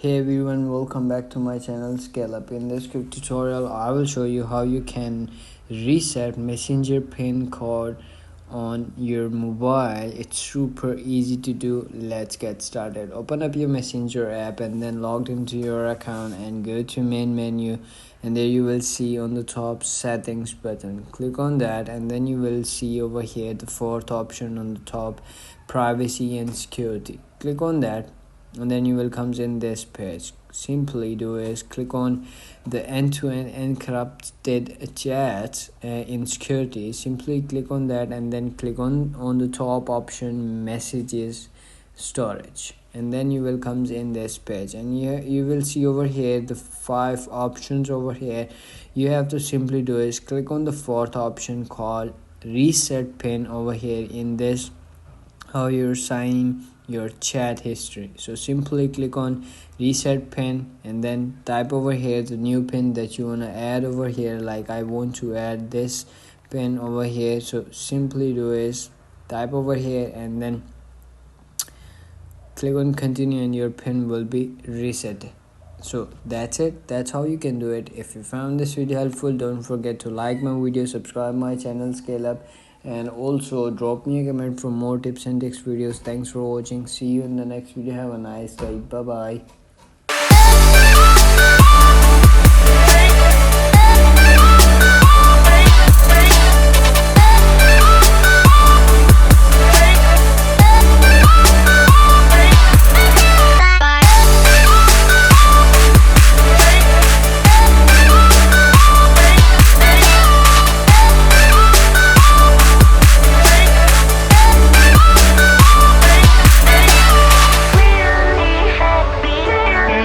Hey everyone, welcome back to my channel Scale Up. In this quick tutorial, I will show you how you can reset Messenger pin code on your mobile. It's super easy to do. Let's get started. Open up your Messenger app and then log into your account and go to main menu, and there you will see on the top settings button. Click on that and then you will see over here the fourth option on the top, privacy and security. Click on that and then you will comes in this page. Simply do is click on the end-to-end encrypted chats in security. Simply click on that and then click on the top option, messages storage, and then you will comes in this page, and you will see over here the 5 options over here. You have to simply do is click on the fourth option called reset pin over here. In this, how you're signing your chat history. So simply click on reset pin and then type over here the new pin that you want to add over here. Like I want to add this pin over here, so simply do is type over here and then click on continue and your pin will be reset. So that's it. That's how you can do it. If you found this video helpful, don't forget to like my video, subscribe my channel Scale Up, and also drop me a comment for more tips and tricks videos. Thanks for watching. See you in the next video. Have a nice day. Bye bye.